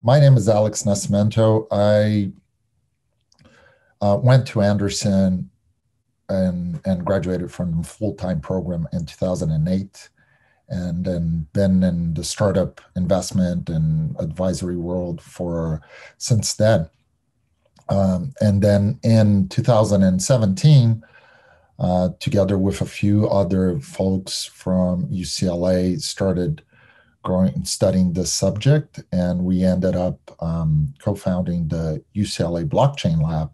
My name is Alex Nascimento. I went to Anderson and graduated from the full-time program in 2008, and then been in the startup investment and advisory world for since then. And then in 2017, together with a few other folks from UCLA, started studying this subject, and we ended up co-founding the UCLA Blockchain Lab,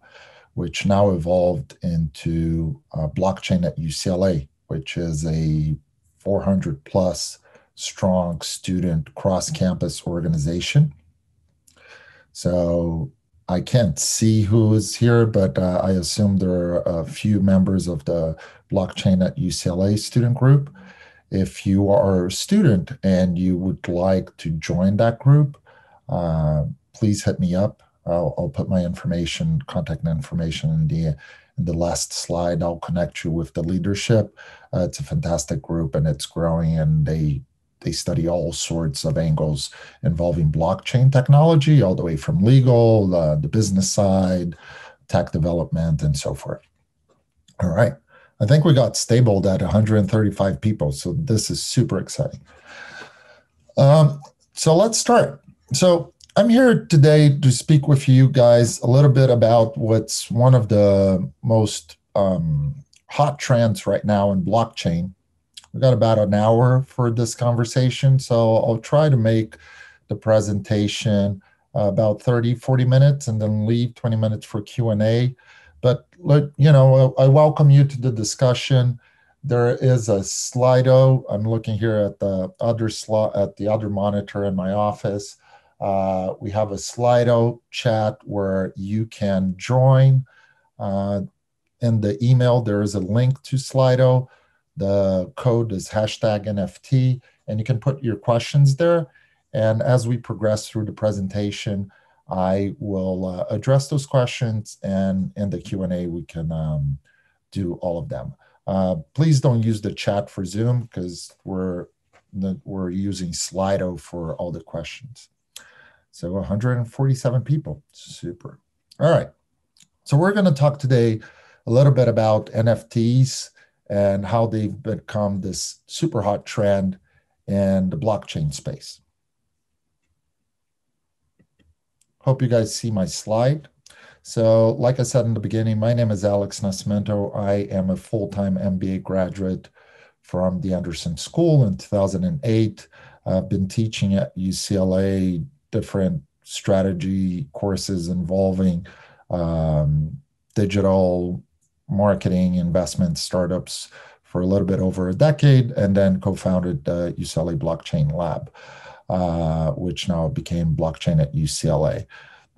which now evolved into Blockchain at UCLA, which is a 400 plus strong student cross-campus organization. So I can't see who is here, but I assume there are a few members of the Blockchain at UCLA student group. If you are a student and you would like to join that group, please hit me up. I'll put my information, contact information in the last slide. I'll connect you with the leadership. It's a fantastic group, and it's growing, and they study all sorts of angles involving blockchain technology, all the way from legal, the business side, tech development, and so forth. All right. I think we got stabled at 135 people, so this is super exciting. So let's start. So I'm here today to speak with you guys a little bit about what's one of the most hot trends right now in blockchain. We've got about an hour for this conversation, so I'll try to make the presentation about 30, 40 minutes and then leave 20 minutes for Q&A. But I welcome you to the discussion. There is a Slido. I'm looking here at the other monitor in my office. We have a Slido chat where you can join. In the email, there is a link to Slido. The code is #NFT, and you can put your questions there. And as we progress through the presentation, I will address those questions, and in the Q&A, we can do all of them. Please don't use the chat for Zoom because we're using Slido for all the questions. So 147 people, super. All right, so we're gonna talk today a little bit about NFTs and how they've become this super hot trend in the blockchain space. Hope you guys see my slide. So like I said in the beginning, my name is Alex Nascimento. I am a full-time MBA graduate from the Anderson School in 2008. I've been teaching at UCLA different strategy courses involving digital marketing, investment, startups for a little bit over a decade, and then co-founded the UCLA Blockchain Lab, which now became Blockchain at UCLA.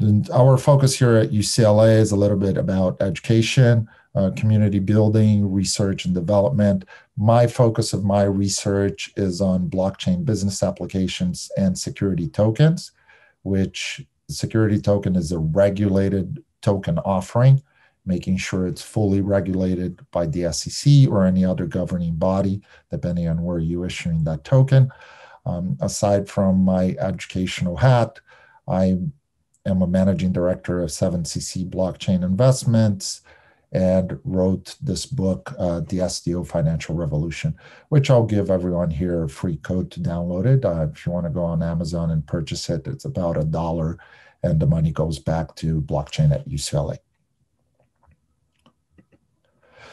And our focus here at UCLA is a little bit about education, community building, research and development. My focus of my research is on blockchain business applications and security tokens, which the security token is a regulated token offering, making sure it's fully regulated by the SEC or any other governing body, depending on where you're issuing that token. Aside from my educational hat, I am a managing director of 7cc Blockchain Investments and wrote this book, The SDO Financial Revolution, which I'll give everyone here a free code to download it. If you want to go on Amazon and purchase it, it's about $1, and the money goes back to Blockchain at UCLA.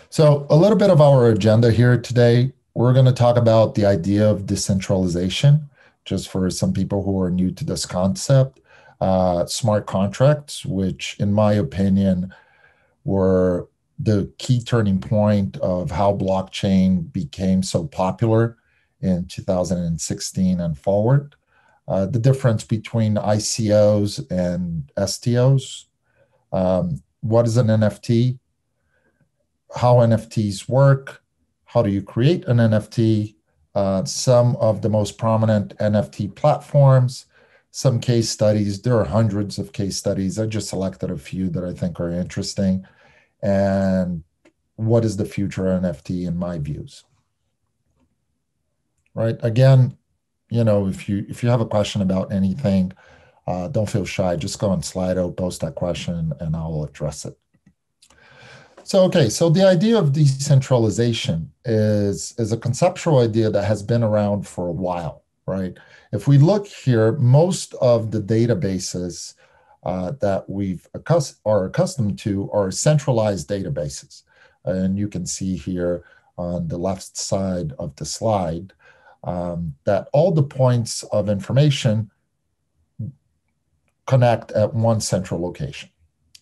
So a little bit of our agenda here today. We're going to talk about the idea of decentralization, just for some people who are new to this concept. Smart contracts, which in my opinion were the key turning point of how blockchain became so popular in 2016 and forward. The difference between ICOs and STOs. What is an NFT? How NFTs work? How do you create an NFT? Some of the most prominent NFT platforms, some case studies. There are hundreds of case studies. I just selected a few that I think are interesting. And what is the future of NFT in my views? Right. Again, if you have a question about anything, Don't feel shy. Just go on Slido, post that question, and I'll address it. So, okay, so the idea of decentralization is a conceptual idea that has been around for a while, right? If we look here, most of the databases that are accustomed to are centralized databases. And you can see here on the left side of the slide that all the points of information connect at one central location.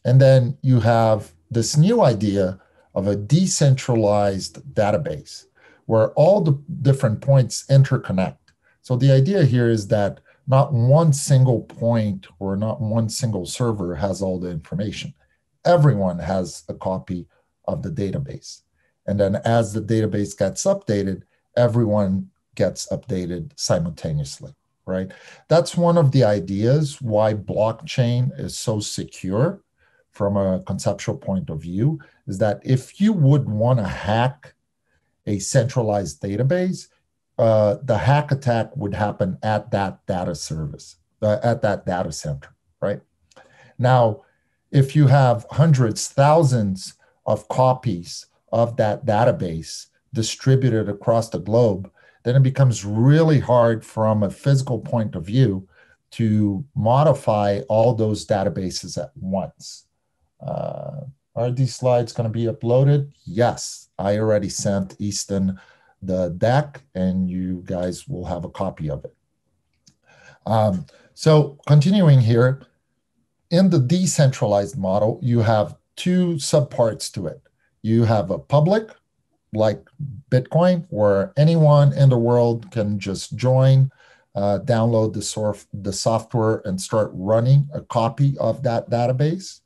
And then you have this new idea of a decentralized database where all the different points interconnect. So the idea here is that not one single point or not one single server has all the information. Everyone has a copy of the database. And then as the database gets updated, everyone gets updated simultaneously, right? That's one of the ideas why blockchain is so secure from a conceptual point of view, is that if you would want to hack a centralized database, the hack attack would happen at that data service, at that data center, right? Now, if you have hundreds, thousands of copies of that database distributed across the globe, then it becomes really hard from a physical point of view to modify all those databases at once. Are these slides going to be uploaded? Yes, I already sent Easton the deck, and you guys will have a copy of it. So continuing here, in the decentralized model, you have two subparts to it. You have a public, like Bitcoin, where anyone in the world can just join, download the software, and start running a copy of that database.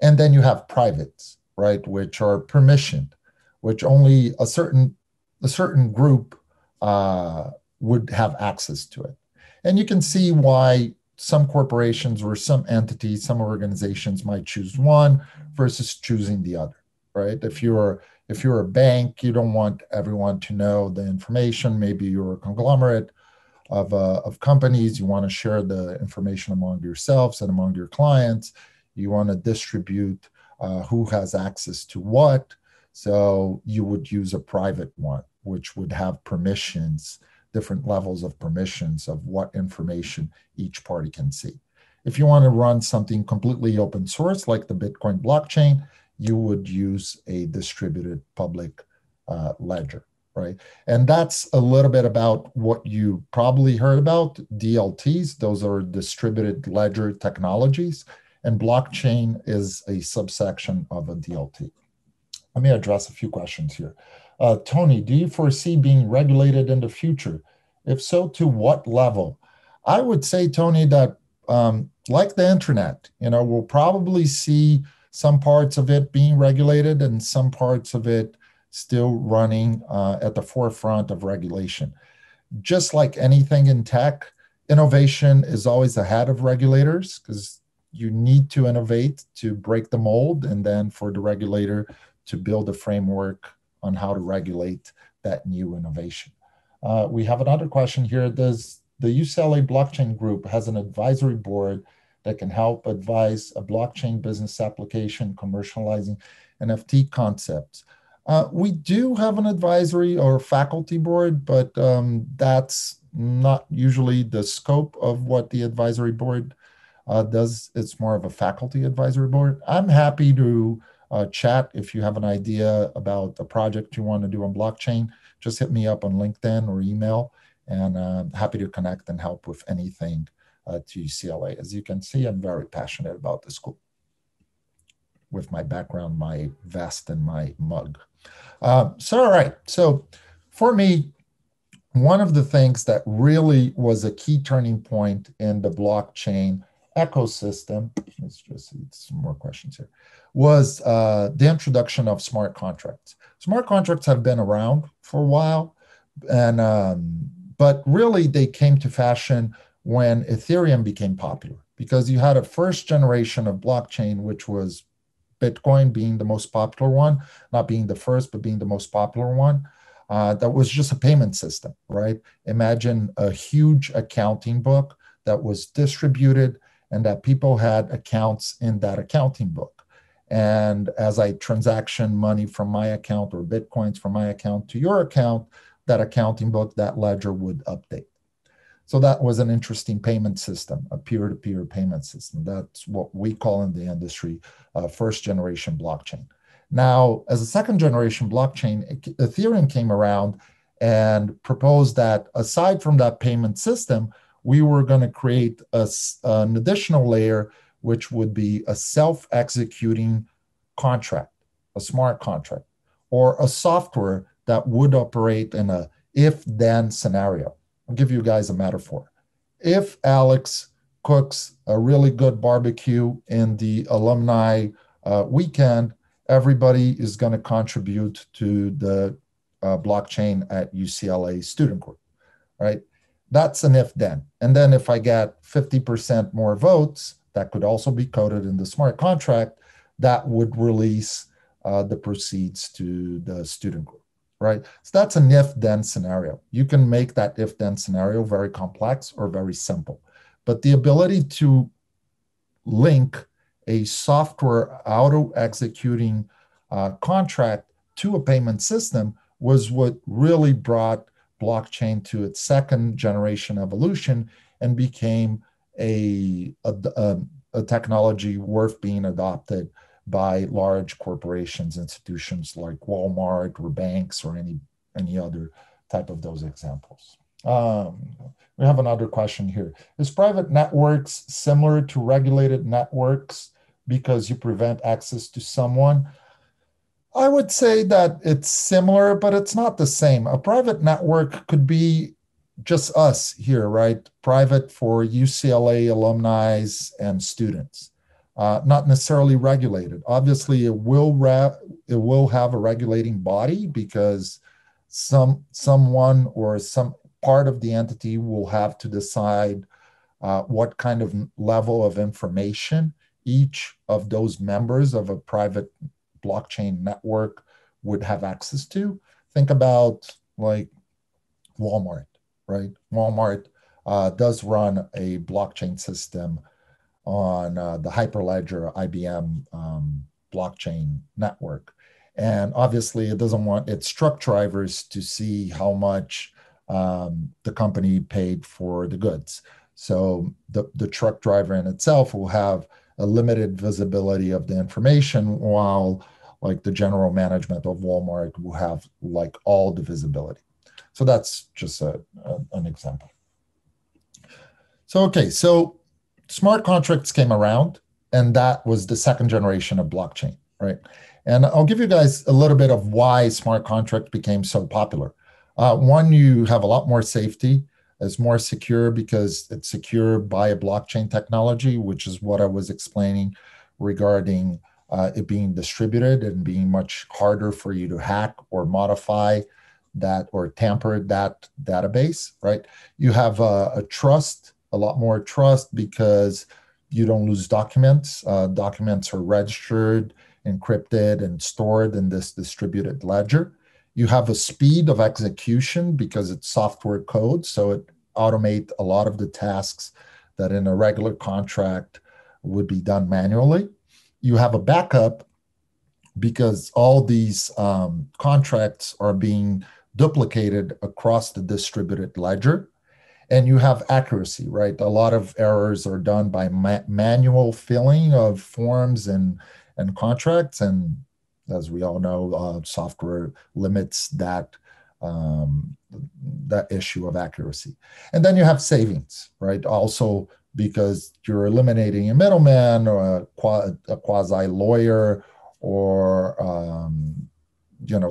And then you have privates, right, which are permissioned, which only a certain group would have access to it. And you can see why some corporations or some entities, some organizations might choose one versus choosing the other, right? If you're a bank, you don't want everyone to know the information. Maybe you're a conglomerate of companies. You want to share the information among yourselves and among your clients. You want to distribute who has access to what. So you would use a private one, which would have permissions, different levels of permissions of what information each party can see. If you want to run something completely open source, like the Bitcoin blockchain, you would use a distributed public ledger, right? And that's a little bit about what you probably heard about, DLTs. Those are distributed ledger technologies. And blockchain is a subsection of a DLT. Let me address a few questions here. Tony, do you foresee being regulated in the future? If so, to what level? I would say, Tony, that like the internet, we'll probably see some parts of it being regulated and some parts of it still running at the forefront of regulation. Just like anything in tech, innovation is always ahead of regulators because you need to innovate to break the mold, and then for the regulator to build a framework on how to regulate that new innovation. We have another question here. Does the UCLA Blockchain Group has an advisory board that can help advise a blockchain business application commercializing NFT concepts? We do have an advisory or faculty board, but that's not usually the scope of what the advisory board does. It's more of a faculty advisory board. I'm happy to chat if you have an idea about a project you want to do on blockchain. Just hit me up on LinkedIn or email, and I'm happy to connect and help with anything to UCLA. As you can see, I'm very passionate about the school with my background, my vest, and my mug. All right. So for me, one of the things that really was a key turning point in the blockchain ecosystem, let's just see some more questions here, was the introduction of smart contracts. Smart contracts have been around for a while, and but really they came to fashion when Ethereum became popular, because you had a first generation of blockchain, which was Bitcoin being the most popular one, not being the first, but being the most popular one. That was just a payment system, right? Imagine a huge accounting book that was distributed, and that people had accounts in that accounting book. And as I transaction money from my account or Bitcoins from my account to your account, that accounting book, that ledger would update. So that was an interesting payment system, a peer-to-peer payment system. That's what we call in the industry first generation blockchain. Now, as a second generation blockchain, Ethereum came around and proposed that aside from that payment system, we were going to create an additional layer, which would be a self-executing contract, a smart contract, or a software that would operate in a if-then scenario. I'll give you guys a metaphor. If Alex cooks a really good barbecue in the alumni weekend, everybody is going to contribute to the blockchain at UCLA student group, right? That's an if-then. And then if I get 50% more votes, that could also be coded in the smart contract, that would release the proceeds to the student group, right? So that's an if-then scenario. You can make that if-then scenario very complex or very simple. But the ability to link a software auto-executing contract to a payment system was what really brought blockchain to its second generation evolution and became a technology worth being adopted by large corporations, institutions like Walmart or banks or any other type of those examples. We have another question here. Is private networks similar to regulated networks because you prevent access to someone? I would say that it's similar, but it's not the same. A private network could be just us here, right? Private for UCLA alumni and students, not necessarily regulated. Obviously, it will have a regulating body because someone or some part of the entity will have to decide what kind of level of information each of those members of a private blockchain network would have access to. Think about like Walmart, right? Walmart does run a blockchain system on the Hyperledger IBM blockchain network. And obviously it doesn't want its truck drivers to see how much the company paid for the goods. So the truck driver in itself will have a limited visibility of the information, while like the general management of Walmart will have like all the visibility. So that's just an example. So, okay, so smart contracts came around, and that was the second generation of blockchain, right? And I'll give you guys a little bit of why smart contract became so popular. One, you have a lot more safety. It's more secure because it's secure by a blockchain technology, which is what I was explaining regarding it being distributed and being much harder for you to hack or modify that or tamper that database, right? You have a trust, a lot more trust because you don't lose documents. Documents are registered, encrypted, and stored in this distributed ledger. You have a speed of execution because it's software code, so it automates a lot of the tasks that in a regular contract would be done manually. You have a backup because all these contracts are being duplicated across the distributed ledger. And you have accuracy, right? A lot of errors are done by manual filling of forms and contracts. And as we all know, software limits that issue of accuracy. And then you have savings, right? Also, because you're eliminating a middleman or a quasi lawyer or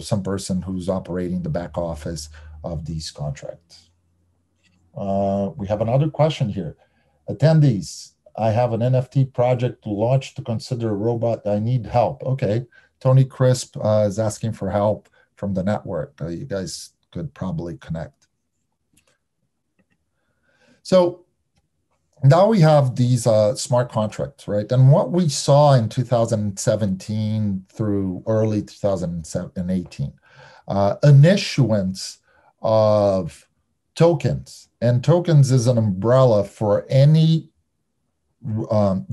some person who's operating the back office of these contracts. We have another question here. Attendees, I have an NFT project to launch to consider a robot. I need help. Okay. Tony Crisp is asking for help from the network. You guys could probably connect. So now we have these smart contracts, right? And what we saw in 2017 through early 2018, an issuance of tokens. And tokens is an umbrella for any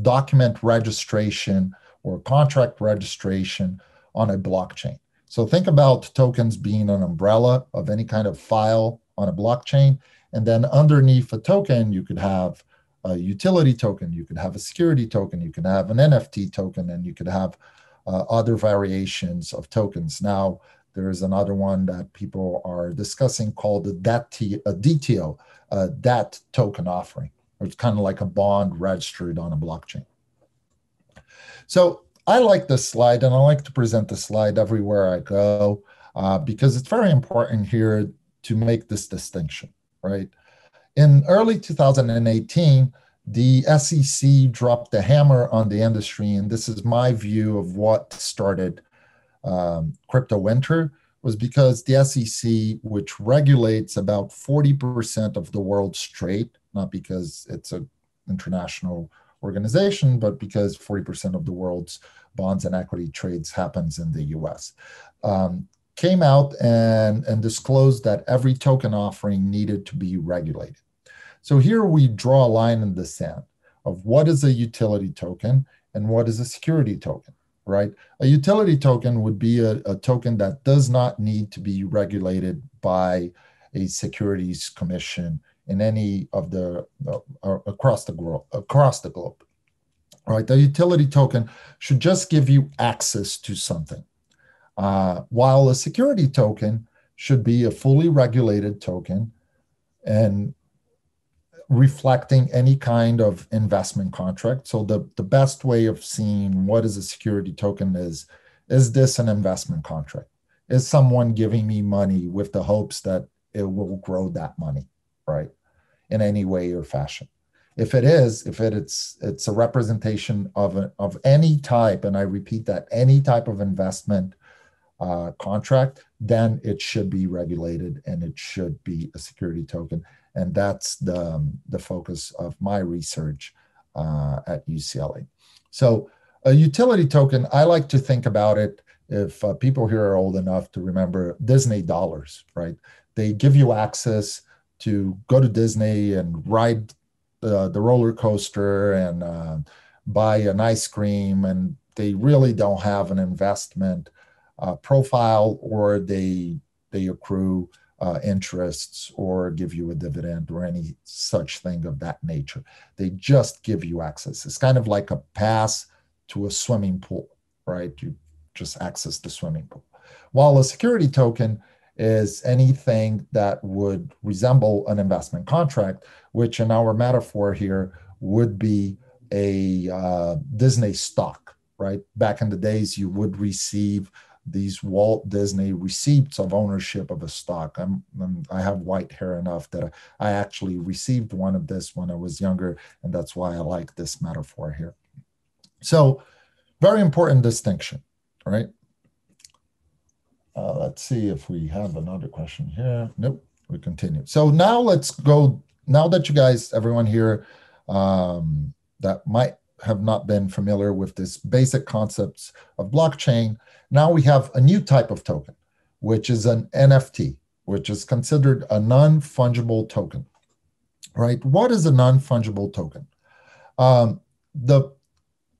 document registration or contract registration on a blockchain. So think about tokens being an umbrella of any kind of file on a blockchain. And then underneath a token, you could have a utility token, you could have a security token, you could have an NFT token, and you could have other variations of tokens. Now, there is another one that people are discussing called the DTO, debt token offering. It's kind of like a bond registered on a blockchain. So I like this slide, and I like to present the slide everywhere I go because it's very important here to make this distinction, right? In early 2018, the SEC dropped the hammer on the industry, and this is my view of what started crypto winter, was because the SEC, which regulates about 40% of the world's trade, not because it's an international organization, but because 40% of the world's bonds and equity trades happens in the US, came out and disclosed that every token offering needed to be regulated. So here we draw a line in the sand of what is a utility token and what is a security token, right? A utility token would be a token that does not need to be regulated by a securities commission in any of the across the globe, right? The utility token should just give you access to something, while a security token should be a fully regulated token and reflecting any kind of investment contract. So the best way of seeing what is a security token is this an investment contract? Is someone giving me money with the hopes that it will grow that money, right? In any way or fashion. If it's a representation of any type, and I repeat that, any type of investment contract, then it should be regulated and it should be a security token. And that's the focus of my research at UCLA. So a utility token, I like to think about it, if people here are old enough to remember Disney dollars, right? They give you access to go to Disney and ride the roller coaster and buy an ice cream, and they really don't have an investment profile, or they accrue interests or give you a dividend or any such thing of that nature. They just give you access. It's kind of like a pass to a swimming pool, right? You just access the swimming pool. While a security token is anything that would resemble an investment contract, which in our metaphor here would be a Disney stock, right? Back in the days, you would receive these Walt Disney receipts of ownership of a stock. I have white hair enough that I actually received one of this when I was younger, and that's why I like this metaphor here. So very important distinction, right? Let's see if we have another question here. Nope, we continue. So now let's go, now that you guys, everyone here that might have not been familiar with this basic concepts of blockchain, now we have a new type of token, which is an NFT, which is considered a non-fungible token, right? What is a non-fungible token? The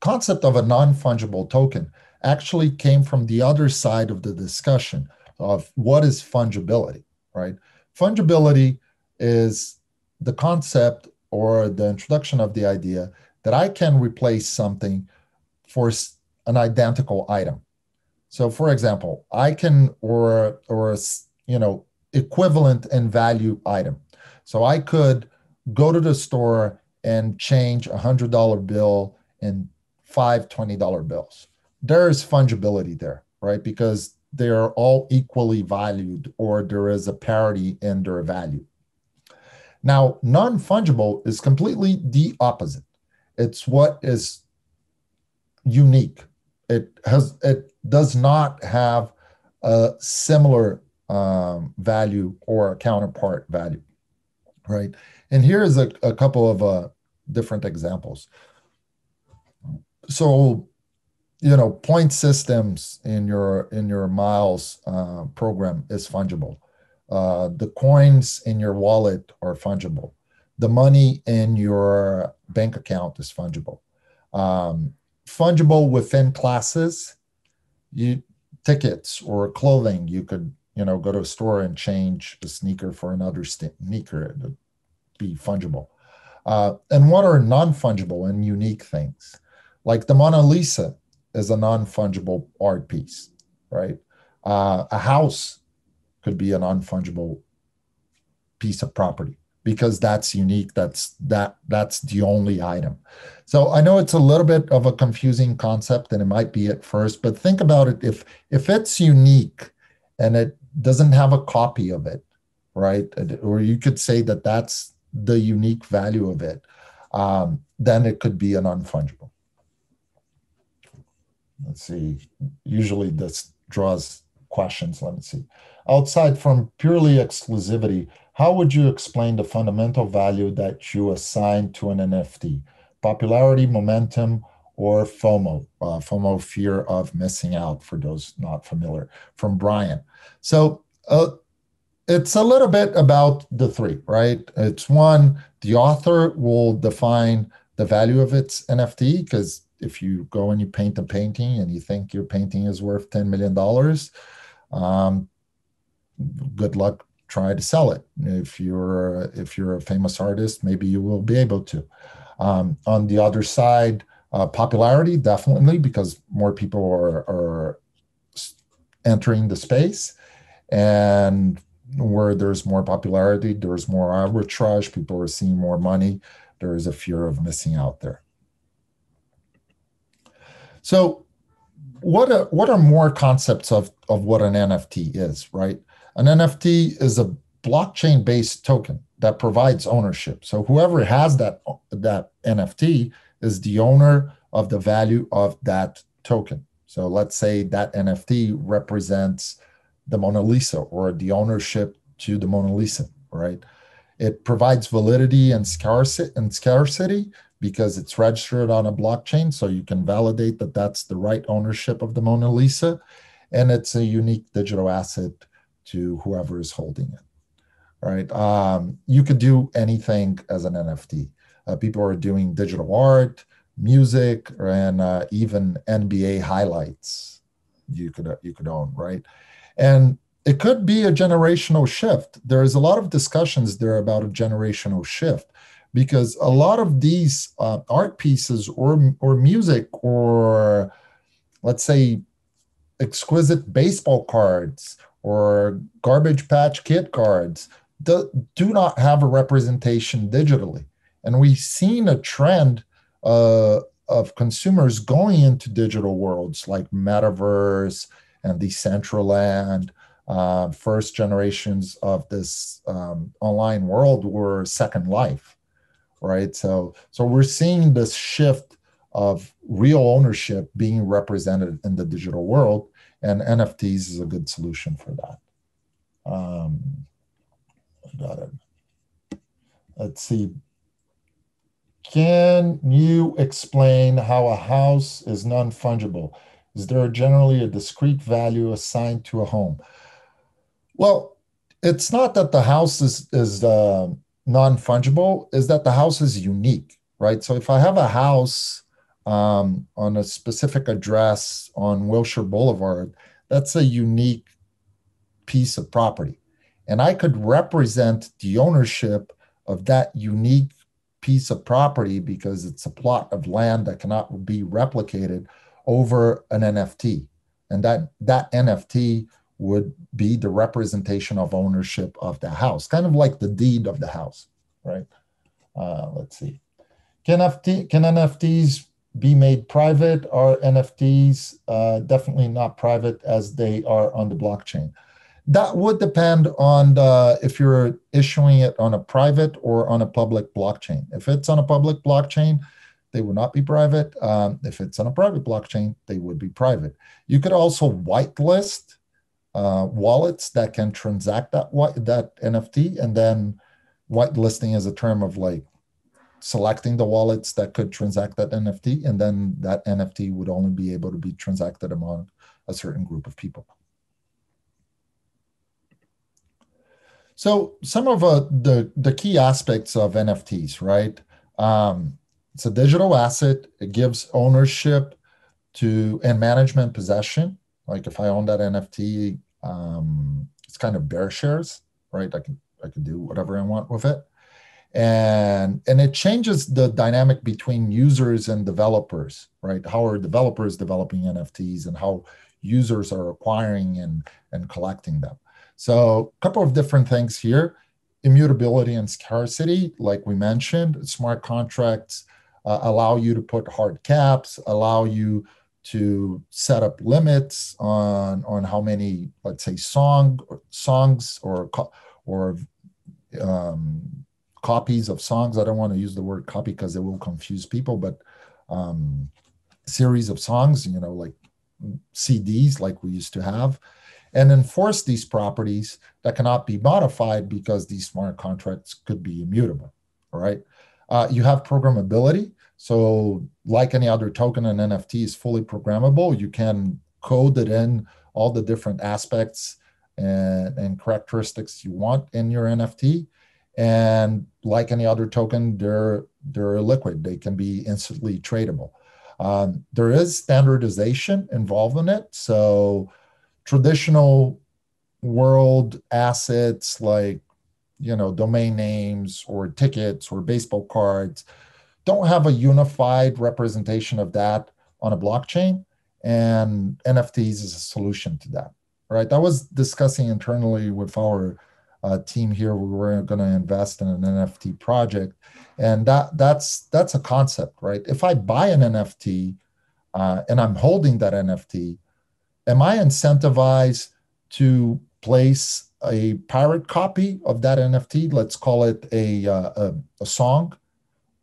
concept of a non-fungible token actually came from the other side of the discussion of what is fungibility, right? Fungibility is the concept or the introduction of the idea that I can replace something for an identical item. So for example, I can, or equivalent in value item. So I could go to the store and change a $100 bill in 5 $20 bills. There is fungibility there, right? Because they are all equally valued, or there is a parity in their value. Now, non-fungible is completely the opposite. It's what is unique. It does not have a similar value or a counterpart value, right? And here's a couple of different examples. So, point systems in your miles program is fungible. The coins in your wallet are fungible. the money in your bank account is fungible. Fungible within classes, tickets or clothing, you could go to a store and change a sneaker for another sneaker. It would be fungible. And what are non-fungible and unique things? Like the Mona Lisa is a non-fungible art piece, right? A house could be a non-fungible piece of property because that's unique. That's the only item. So I know it's a little bit of a confusing concept, and it might be at first, but think about it. If it's unique and it doesn't have a copy of it, right? Or you could say that that's the unique value of it, then it could be a non-fungible. Let's see. Usually this draws questions. Let me see. Outside from purely exclusivity, how would you explain the fundamental value that you assign to an NFT? Popularity, momentum, or FOMO? FOMO, fear of missing out, for those not familiar, from Brian. So it's a little bit about the three, right? It's one, the author will define the value of its NFT, because if you go and you paint a painting and you think your painting is worth $10 million, good luck trying to sell it. If you're a famous artist, maybe you will be able to. On the other side, popularity, definitely, because more people are entering the space, and where there's more popularity, there's more arbitrage, people are seeing more money, there is a fear of missing out there. So what are more concepts of what an NFT is, right? An NFT is a blockchain-based token that provides ownership. So whoever has that NFT is the owner of the value of that token. So let's say that NFT represents the Mona Lisa, or the ownership to the Mona Lisa, right? It provides validity and scarcity because it's registered on a blockchain, so you can validate that that's the right ownership of the Mona Lisa, and it's a unique digital asset to whoever is holding it, right? You could do anything as an NFT. People are doing digital art, music, and even NBA highlights you could own, right? And it could be a generational shift. There's a lot of discussions there about a generational shift, because a lot of these art pieces or music, or let's say exquisite baseball cards or Garbage Patch Kid cards, do not have a representation digitally. And we've seen a trend of consumers going into digital worlds like Metaverse and Decentraland. First generations of this online world were Second Life, right? So we're seeing this shift of real ownership being represented in the digital world, and NFTs is a good solution for that. Got it. Let's see. Can you explain how a house is non-fungible? Is there generally a discrete value assigned to a home? Well, it's not that the house is non-fungible, is that the house is unique, right? So if I have a house on a specific address on Wilshire Boulevard, that's a unique piece of property. And I could represent the ownership of that unique piece of property, because it's a plot of land that cannot be replicated, over an NFT. And that NFT would be the representation of ownership of the house, kind of like the deed of the house, right? Let's see. Can NFTs be made private? Are NFTs definitely not private as they are on the blockchain? That would depend on if you're issuing it on a private or on a public blockchain. If it's on a public blockchain, they would not be private. If it's on a private blockchain, they would be private. You could also whitelist wallets that can transact that NFT, and then whitelisting is a term of like selecting the wallets that could transact that NFT, and then that NFT would only be able to be transacted among a certain group of people. So some of the key aspects of NFTs, right? It's a digital asset. It gives ownership to and management possession. Like if I own that NFT, it's kind of bear shares, right? I can do whatever I want with it, and it changes the dynamic between users and developers, right? How are developers developing NFTs and how users are acquiring and collecting them. So a couple of different things here: immutability and scarcity, like we mentioned. Smart contracts allow you to put hard caps, allow you to set up limits on how many, let's say, songs or um, copies of songs. I don't want to use the word copy because it will confuse people, but um, series of songs, like CDs, like we used to have, and enforce these properties that cannot be modified because these smart contracts could be immutable. All right. You have programmability. So, like any other token, an NFT is fully programmable. You can code it in all the different aspects and characteristics you want in your NFT. And like any other token, they're liquid. They can be instantly tradable. There is standardization involved in it. So traditional world assets like domain names or tickets or baseball cards don't have a unified representation of that on a blockchain, and NFTs is a solution to that. Right? I was discussing internally with our team here. We were going to invest in an NFT project, and that's a concept, right? If I buy an NFT and I'm holding that NFT, am I incentivized to place a pirate copy of that NFT? Let's call it a song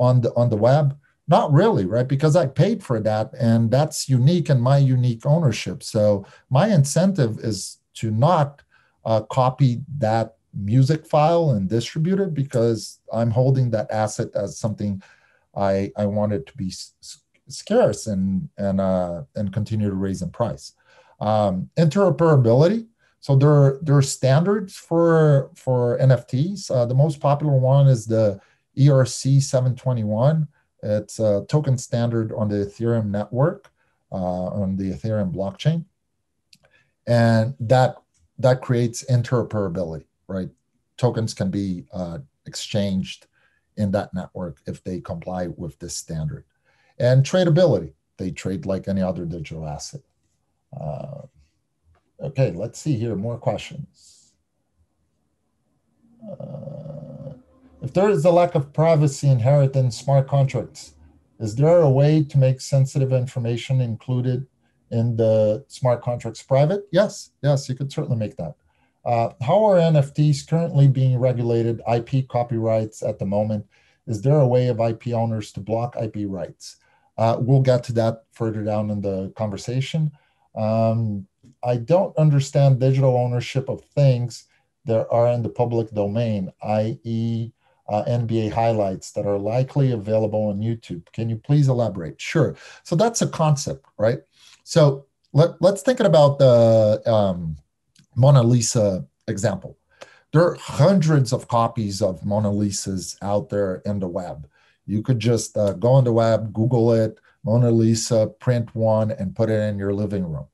on the web. Not really, right? Because I paid for that, and that's unique and my unique ownership. So my incentive is to not copy that music file and distribute it, because I'm holding that asset as something I want it to be scarce and continue to raise in price. Interoperability. So there are standards for NFTs. The most popular one is the ERC 721. It's a token standard on the Ethereum network, on the Ethereum blockchain, and that creates interoperability, right? Tokens can be exchanged in that network if they comply with this standard. And tradability. They trade like any other digital asset. Okay, let's see here, more questions. If there is a lack of privacy inherent in smart contracts, is there a way to make sensitive information included in the smart contracts private? Yes, you could certainly make that. How are NFTs currently being regulated? IP copyrights at the moment. Is there a way of IP owners to block IP rights? We'll get to that further down in the conversation. I don't understand digital ownership of things that are in the public domain, i.e., NBA highlights that are likely available on YouTube. Can you please elaborate? Sure. So that's a concept, right? So let's think about the Mona Lisa example. There are hundreds of copies of Mona Lisas out there in the web. You could just go on the web, Google it, Mona Lisa, print one, and put it in your living room,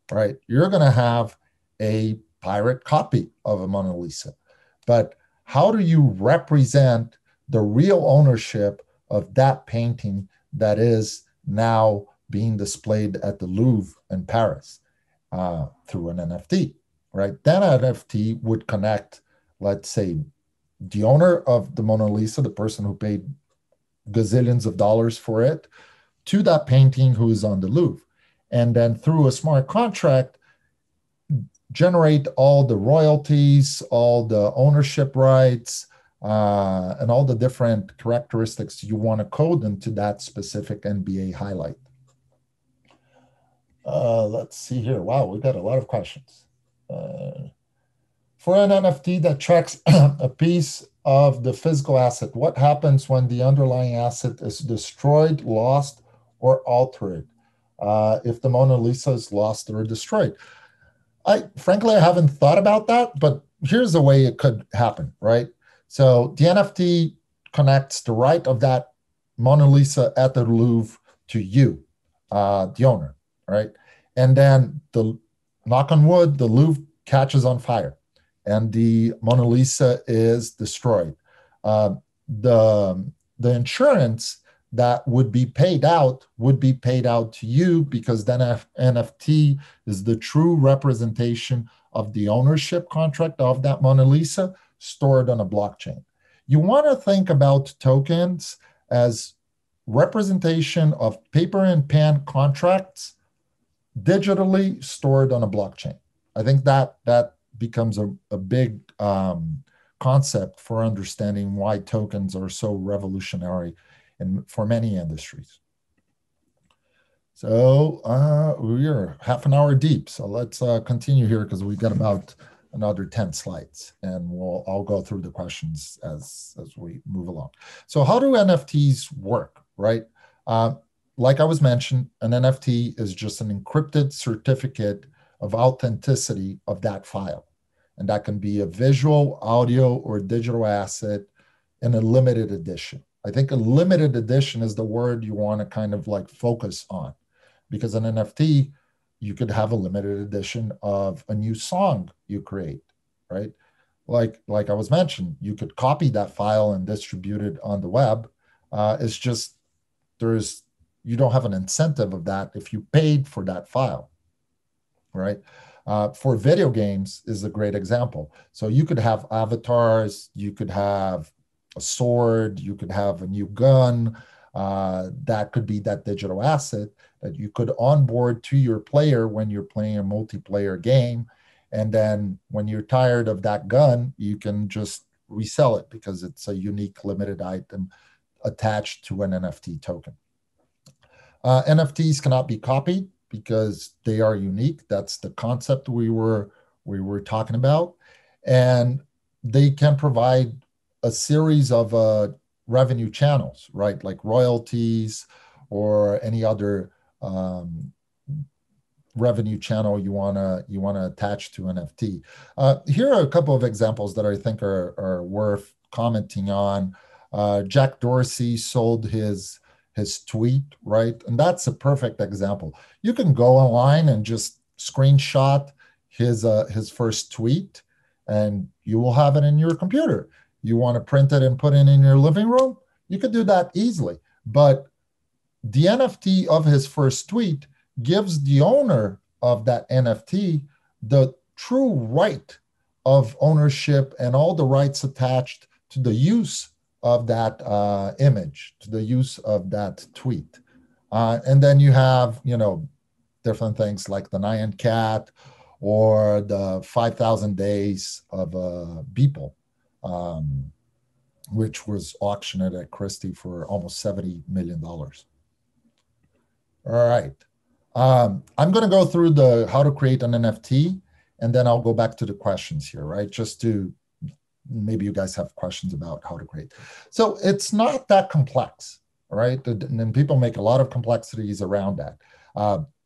right? You're going to have a pirate copy of a Mona Lisa. But how do you represent the real ownership of that painting that is now being displayed at the Louvre in Paris through an NFT, right? That NFT would connect, let's say, the owner of the Mona Lisa, the person who paid gazillions of dollars for it, to that painting who is on the Louvre. And then through a smart contract, generate all the royalties, all the ownership rights, and all the different characteristics you want to code into that specific NBA highlight. Let's see here. Wow, we got a lot of questions. For an NFT that tracks a piece of the physical asset, what happens when the underlying asset is destroyed, lost, or altered? If the Mona Lisa is lost or destroyed? Frankly, I haven't thought about that, but here's the way it could happen, right? So the NFT connects the right of that Mona Lisa at the Louvre to you, the owner, right? And then the knock on wood, the Louvre catches on fire, and the Mona Lisa is destroyed. Uh, the the insurance that would be paid out to you, because then NFT is the true representation of the ownership contract of that Mona Lisa stored on a blockchain. You want to think about tokens as representation of paper and pen contracts digitally stored on a blockchain. I think that becomes a big concept for understanding why tokens are so revolutionary for many industries. So we're half an hour deep. So let's continue here, because we've got about another 10 slides, and I'll go through the questions as we move along. So how do NFTs work, right? Like I was mentioned, an NFT is just an encrypted certificate of authenticity of that file. And that can be a visual, audio, or digital asset in a limited edition. I think a limited edition is the word you want to kind of like focus on, because an NFT, you could have a limited edition of a new song you create, right? Like I was mentioned, you could copy that file and distribute it on the web. It's just you don't have an incentive of that if you paid for that file, right? For video games is a great example. So you could have avatars, you could have a sword, you could have a new gun. That could be that digital asset that you could onboard to your player when you're playing a multiplayer game. And then when you're tired of that gun, you can just resell it because it's a unique limited item attached to an NFT token. NFTs cannot be copied because they are unique. That's the concept we were talking about. And they can provide a series of revenue channels, right? Like royalties or any other revenue channel you wanna attach to NFT. Here are a couple of examples that I think are worth commenting on. Jack Dorsey sold his tweet, right? And that's a perfect example. You can go online and just screenshot his first tweet, and you will have it in your computer. You want to print it and put it in your living room? You could do that easily. But the NFT of his first tweet gives the owner of that NFT the true right of ownership and all the rights attached to the use of that image, to the use of that tweet. And then you have, different things like the Nyan Cat or the 5,000 Days of Beeple, which was auctioned at Christie for almost $70 million. All right. I'm going to go through how to create an NFT, and then I'll go back to the questions here, right? Just to maybe you guys have questions about how to create. So it's not that complex, right? And people make a lot of complexities around that.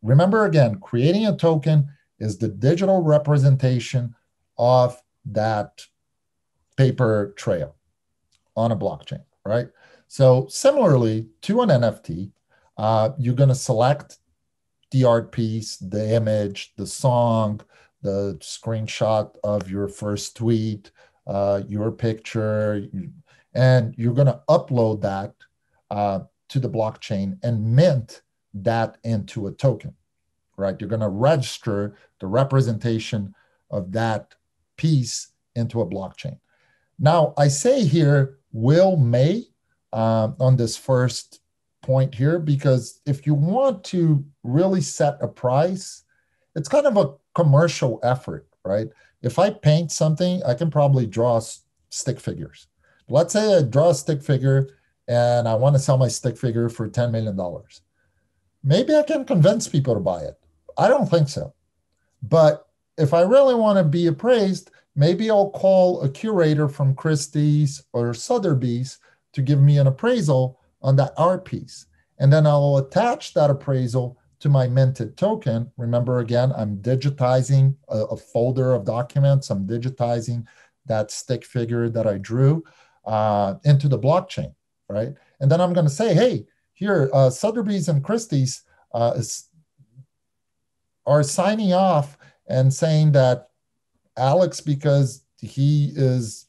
Remember, again, creating a token is the digital representation of that paper trail on a blockchain, right? So similarly to an NFT, you're going to select the art piece, the image, the song, the screenshot of your first tweet, your picture, and you're going to upload that to the blockchain and mint that into a token, right? You're going to register the representation of that piece into a blockchain. Now, I say here may on this first point here, because if you want to really set a price, it's kind of a commercial effort, right? If I paint something, I can probably draw stick figures. Let's say I draw a stick figure and I want to sell my stick figure for $10 million. Maybe I can convince people to buy it. I don't think so. But if I really want to be appraised, maybe I'll call a curator from Christie's or Sotheby's to give me an appraisal on that art piece. And then I'll attach that appraisal to my minted token, remember again, I'm digitizing a folder of documents. I'm digitizing that stick figure that I drew into the blockchain, right? And then I'm going to say, hey, here, Sotheby's and Christie's are signing off and saying that Alex, because he is,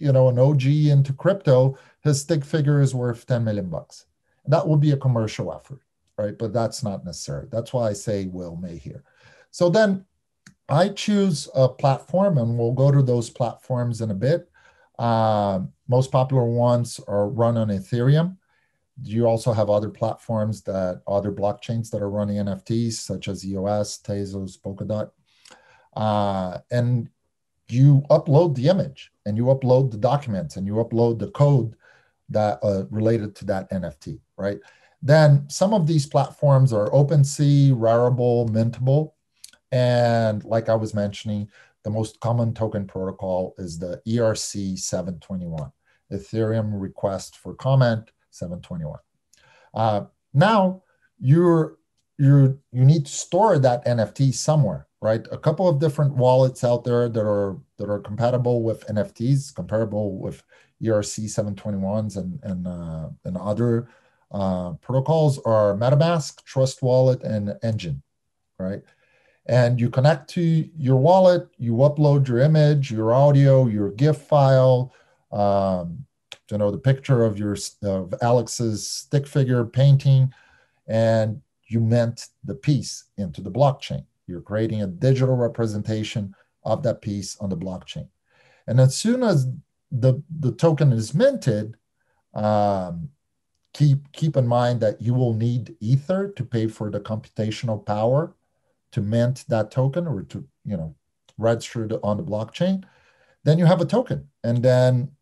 an OG into crypto, his stick figure is worth 10 million bucks. That will be a commercial effort, right? But that's not necessary. That's why I say will, may here. So then I choose a platform, and we'll go to those platforms in a bit. Most popular ones are run on Ethereum. You also have other platforms other blockchains that are running NFTs, such as EOS, Tezos, Polkadot. And you upload the image, and you upload the documents, and you upload the code that related to that NFT, right? Then some of these platforms are OpenSea, Rarible, Mintable. And like I was mentioning, the most common token protocol is the ERC 721, Ethereum Request for Comment 721. Now you need to store that NFT somewhere, right? A couple of different wallets out there that are compatible with NFTs, comparable with ERC 721s and other protocols are MetaMask, Trust Wallet, and Engine, right? And you connect to your wallet, you upload your image, your audio, your GIF file, the picture of Alex's stick figure painting, and you mint the piece into the blockchain. You're creating a digital representation of that piece on the blockchain. And as soon as the token is minted, keep in mind that you will need Ether to pay for the computational power to mint that token, or to register it on the blockchain. Then you have a token, and then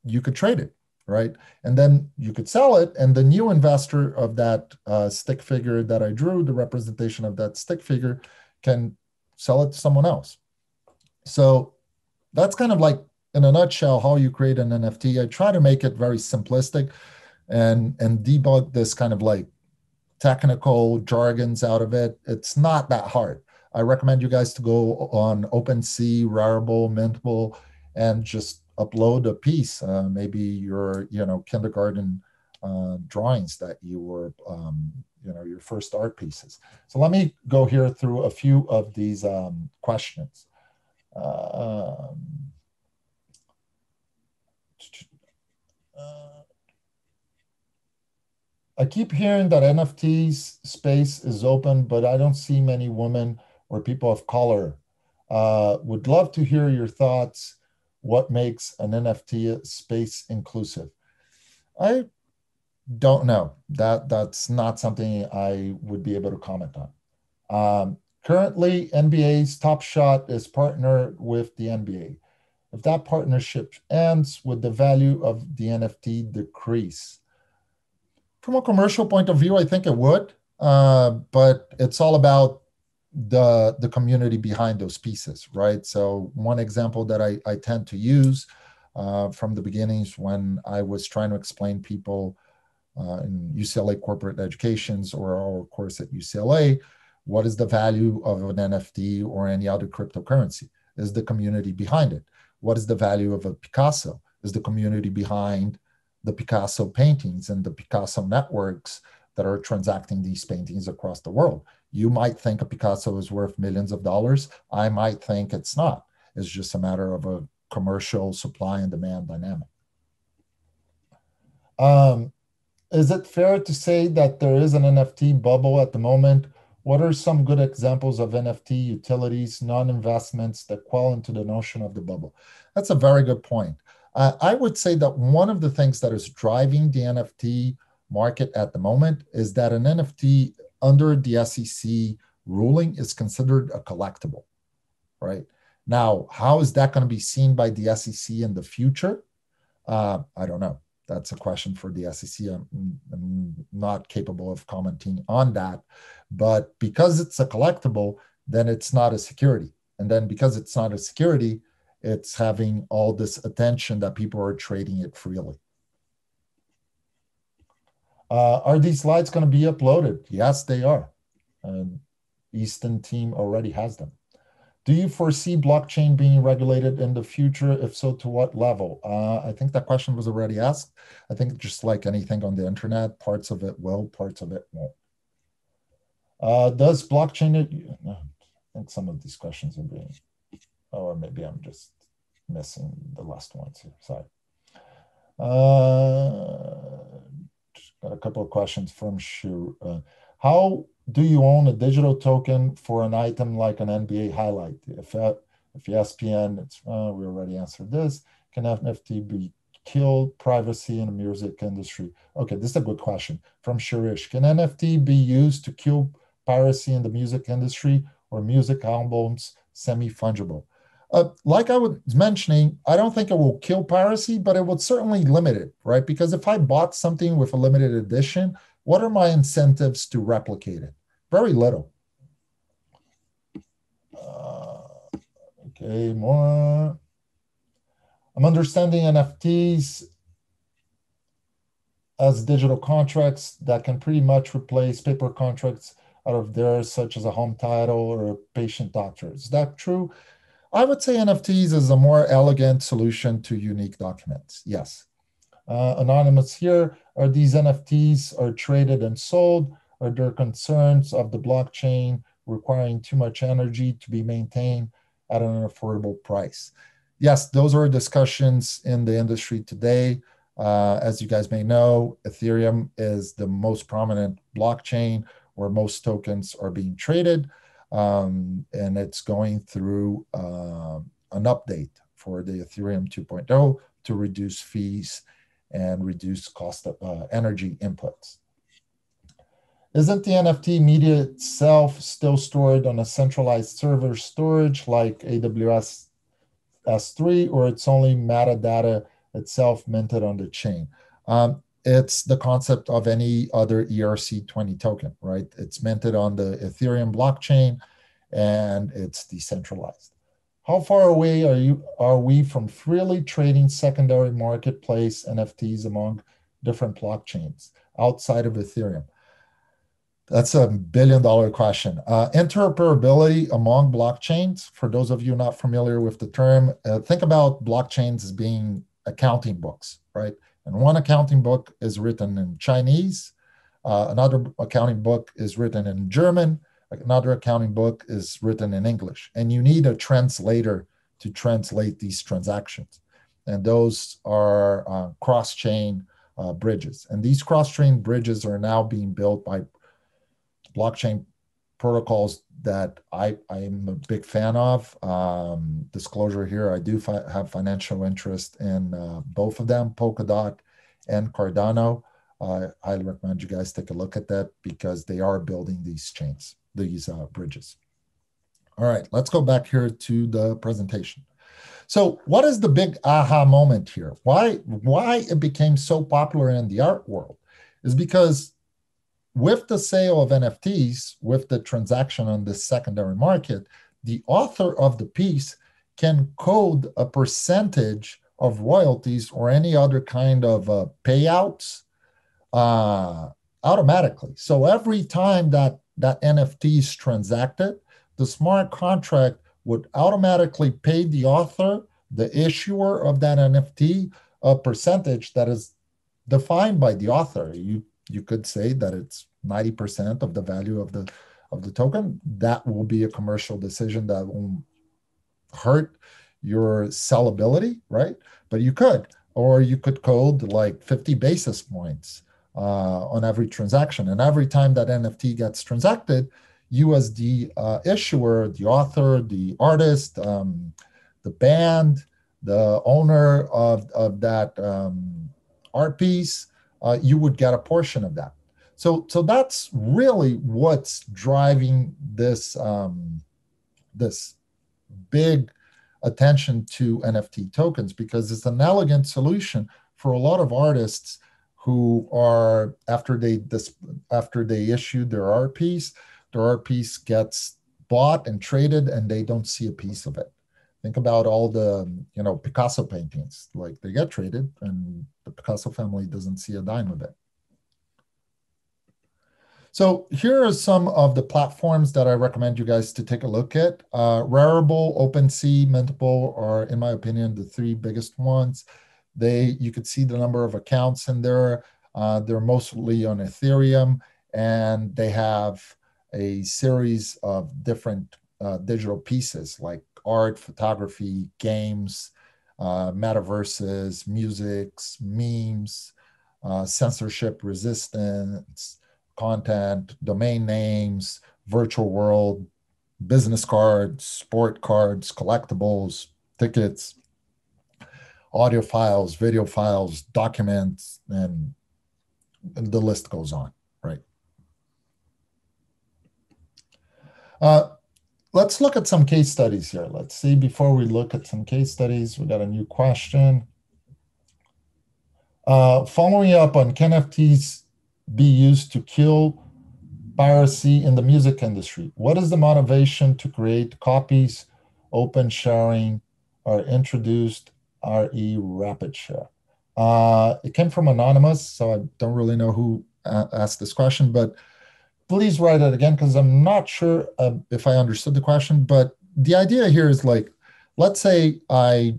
you could trade it, right? And then you could sell it, and the new investor of that stick figure that I drew, the representation of that stick figure, can sell it to someone else. So that's kind of like, in a nutshell, how you create an NFT. I try to make it very simplistic and debug this kind of like technical jargons out of it. It's not that hard. I recommend you guys to go on OpenSea, Rarible, Mintable, and just upload a piece, maybe your kindergarten drawings that you were your first art pieces. So let me go here through a few of these questions. I keep hearing that NFTs space is open, but I don't see many women or people of color. Would love to hear your thoughts. What makes an NFT space inclusive? I don't know. That's not something I would be able to comment on. Currently, NBA's Top Shot is partnered with the NBA. If that partnership ends, would the value of the NFT decrease? From a commercial point of view, I think it would, but it's all about the community behind those pieces, right? So one example that I tend to use from the beginnings, when I was trying to explain people in UCLA corporate educations or our course at UCLA, what is the value of an NFT or any other cryptocurrency? Is the community behind it? What is the value of a Picasso? Is the community behind the Picasso paintings and the Picasso networks that are transacting these paintings across the world? You might think a Picasso is worth millions of dollars. I might think it's not. It's just a matter of a commercial supply and demand dynamic. Is it fair to say that there is an NFT bubble at the moment? What are some good examples of NFT utilities, non-investments that fall into the notion of the bubble? That's a very good point. I would say that one of the things that is driving the NFT market at the moment is that an NFT under the SEC ruling is considered a collectible, right? Now, how is that going to be seen by the SEC in the future? I don't know. That's a question for the SEC. I'm not capable of commenting on that. But because it's a collectible, then it's not a security. And then because it's not a security, it's having all this attention that people are trading it freely. Are these slides going to be uploaded? Yes, they are. Easton team already has them. Do you foresee blockchain being regulated in the future? If so, to what level? I think that question was already asked. I think just like anything on the internet, parts of it will, parts of it won't. Does blockchain, I think some of these questions are being, or maybe I'm just missing the last ones here, sorry. Got a couple of questions from Shu. How do you own a digital token for an item like an NBA highlight? If ESPN, we already answered this. Can NFT be killed privacy in the music industry? Okay, this is a good question from Shirish. Can NFT be used to kill piracy in the music industry, or music albums semi-fungible? Like I was mentioning, I don't think it will kill piracy, but it would certainly limit it, right? Because if I bought something with a limited edition, what are my incentives to replicate it? Very little. Okay, more. I'm understanding NFTs as digital contracts that can pretty much replace paper contracts out of there, such as a home title or a patient doctor. Is that true? I would say NFTs is a more elegant solution to unique documents. Yes. Anonymous here, are these NFTs are traded and sold? Are there concerns of the blockchain requiring too much energy to be maintained at an affordable price? Yes, those are discussions in the industry today. As you guys may know, Ethereum is the most prominent blockchain where most tokens are being traded. And it's going through an update for the Ethereum 2.0 to reduce fees and reduce cost of energy inputs. Isn't the NFT media itself still stored on a centralized server storage like AWS S3, or it's only metadata itself minted on the chain? It's the concept of any other ERC20 token, right? It's minted on the Ethereum blockchain and it's decentralized. How far away are we from freely trading secondary marketplace NFTs among different blockchains outside of Ethereum? That's a billion-dollar question. Interoperability among blockchains, for those of you not familiar with the term, think about blockchains as being accounting books, right? And one accounting book is written in Chinese, another accounting book is written in German, another accounting book is written in English, and you need a translator to translate these transactions. And those are cross-chain bridges. And these cross-chain bridges are now being built by blockchain protocols that I'm a big fan of. Disclosure here, I do have financial interest in both of them, Polkadot and Cardano. I highly recommend you guys take a look at that because they are building these chains, these bridges. All right, let's go back here to the presentation. So what is the big aha moment here? Why it became so popular in the art world is because with the sale of NFTs, with the transaction on the secondary market, the author of the piece can code a percentage of royalties or any other kind of payouts automatically. So every time that NFT is transacted, the smart contract would automatically pay the author, the issuer of that NFT, a percentage that is defined by the author. You could say that it's 90% of the value of the token. That will be a commercial decision that won't hurt your sellability, right? But you could, or you could code like 50 basis points on every transaction. And every time that NFT gets transacted, you as the issuer, the author, the artist, the band, the owner of that art piece, you would get a portion of that. So that's really what's driving this this big attention to NFT tokens, because it's an elegant solution for a lot of artists who are after they issue their art piece gets bought and traded, and they don't see a piece of it. Think about all the Picasso paintings, like they get traded, and the Picasso family doesn't see a dime of it. So here are some of the platforms that I recommend you guys to take a look at. Rarible, OpenSea, Mintable are, in my opinion, the three biggest ones. You could see the number of accounts in there. They're mostly on Ethereum, and they have a series of different digital pieces like art, photography, games, metaverses, musics, memes, censorship resistance, content, domain names, virtual world, business cards, sport cards, collectibles, tickets, audio files, video files, documents, and the list goes on, right? Let's look at some case studies here. Let's see, before we look at some case studies, we got a new question. Following up on, can NFTs be used to kill piracy in the music industry? What is the motivation to create copies, open sharing, or introduced RE rapid share? It came from Anonymous, so I don't really know who asked this question, but please write it again because I'm not sure if I understood the question. But the idea here is like, let's say I,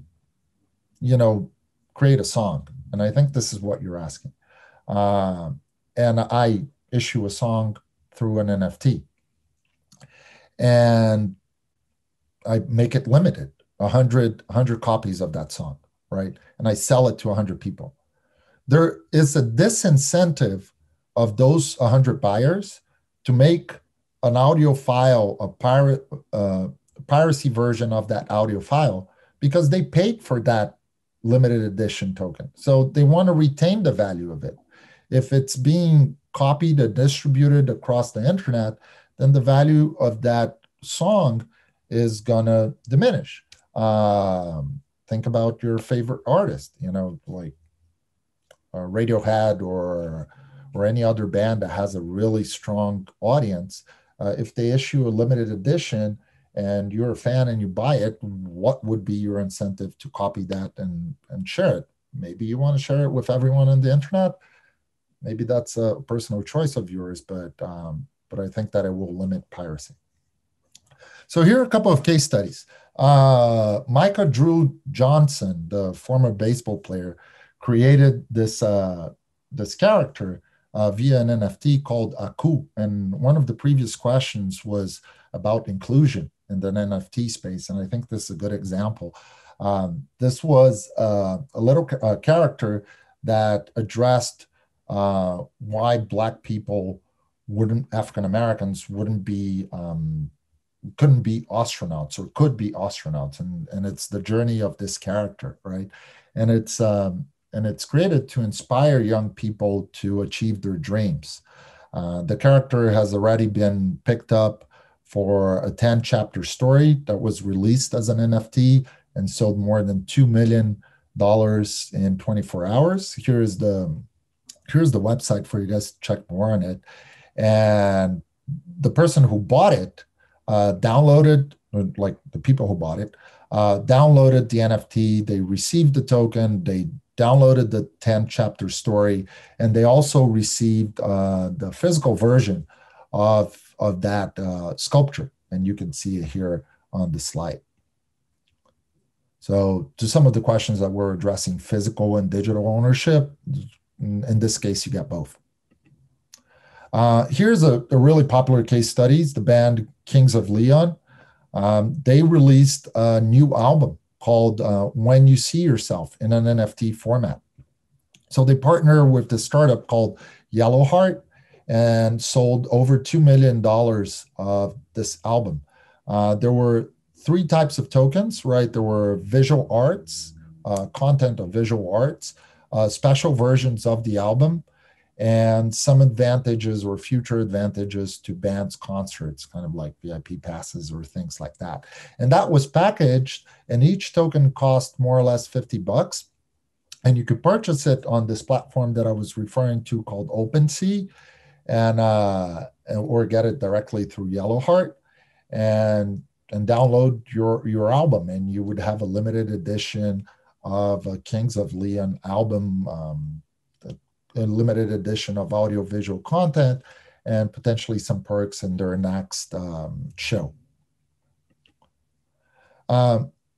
create a song, and I think this is what you're asking. And I issue a song through an NFT, and I make it limited, 100 copies of that song, right? And I sell it to 100 people. There is a disincentive of those 100 buyers to make an audio file, a piracy version of that audio file, because they paid for that limited edition token. So they want to retain the value of it. If it's being copied and distributed across the internet, then the value of that song is going to diminish. Think about your favorite artist, like Radiohead or any other band that has a really strong audience. If they issue a limited edition and you're a fan and you buy it, what would be your incentive to copy that and share it? Maybe you want to share it with everyone on the internet. Maybe that's a personal choice of yours, but I think that it will limit piracy. So here are a couple of case studies. Micah Drew Johnson, the former baseball player, created this character via an NFT called Aku. And one of the previous questions was about inclusion in the NFT space, and I think this is a good example. This was a little character that addressed why Black people African Americans couldn't be astronauts or could be astronauts, and it's the journey of this character, right? And it's created to inspire young people to achieve their dreams. The character has already been picked up for a 10-chapter story that was released as an NFT and sold more than $2 million in 24 hours. Here's the website for you guys to check more on it. And the person who bought it downloaded, like the people who bought it, downloaded the NFT, they received the token, they downloaded the 10-chapter story, and they also received the physical version of that sculpture. And you can see it here on the slide. So to some of the questions that we're addressing, physical and digital ownership, in this case, you get both. Here's a really popular case studies, the band Kings of Leon. They released a new album called When You See Yourself in an NFT format. So they partner with the startup called Yellowheart and sold over $2 million of this album. There were three types of tokens, right? There were visual arts, content of visual arts, special versions of the album, and some advantages or future advantages to bands' concerts, kind of like VIP passes or things like that. And that was packaged, and each token cost more or less $50. And you could purchase it on this platform that I was referring to called OpenSea, and or get it directly through Yellowheart and download your album, and you would have a limited edition of a Kings of Leon album, a limited edition of audio visual content, and potentially some perks in their next show.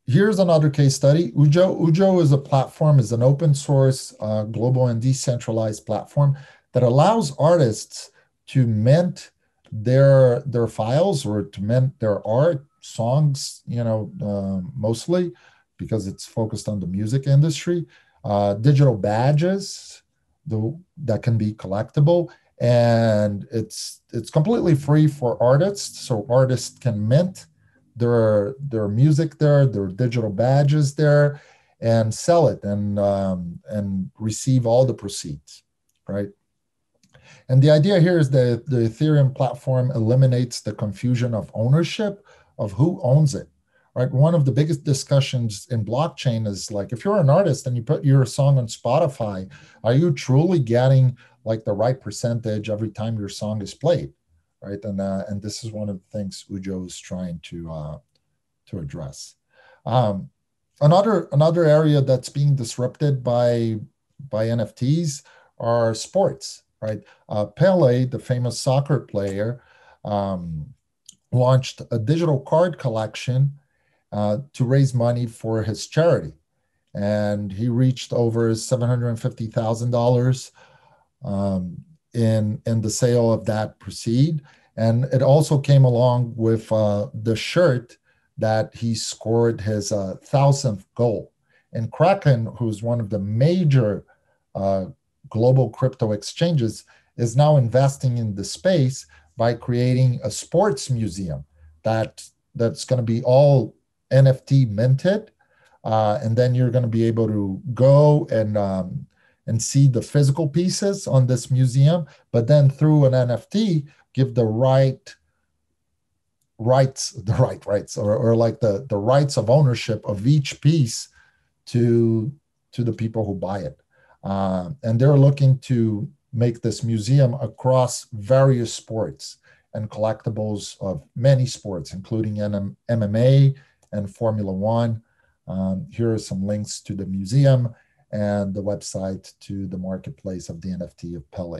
Here's another case study. Ujo is a platform, is an open source, global and decentralized platform that allows artists to mint their files or to mint their art, songs, mostly because it's focused on the music industry, digital badges that can be collectible, and it's completely free for artists, so artists can mint their music there, their digital badges there, and sell it and receive all the proceeds, right? And the idea here is that the Ethereum platform eliminates the confusion of ownership of who owns it, right? One of the biggest discussions in blockchain is like, if you're an artist and you put your song on Spotify, are you truly getting like the right percentage every time your song is played? Right, and this is one of the things Ujo is trying to address. Another area that's being disrupted by NFTs are sports. Right, Pele, the famous soccer player, launched a digital card collection to raise money for his charity, and he reached over $750,000. In the sale of that proceed. And it also came along with the shirt that he scored his 1,000th goal. And Kraken, who's one of the major global crypto exchanges, is now investing in the space by creating a sports museum that's going to be all NFT minted. And then you're going to be able to go and see the physical pieces on this museum, but then through an NFT, give the rights or like the rights of ownership of each piece to the people who buy it. And they're looking to make this museum across various sports and collectibles of many sports, including MMA and Formula One. Here are some links to the museum and the website to the marketplace of the NFT of Pele.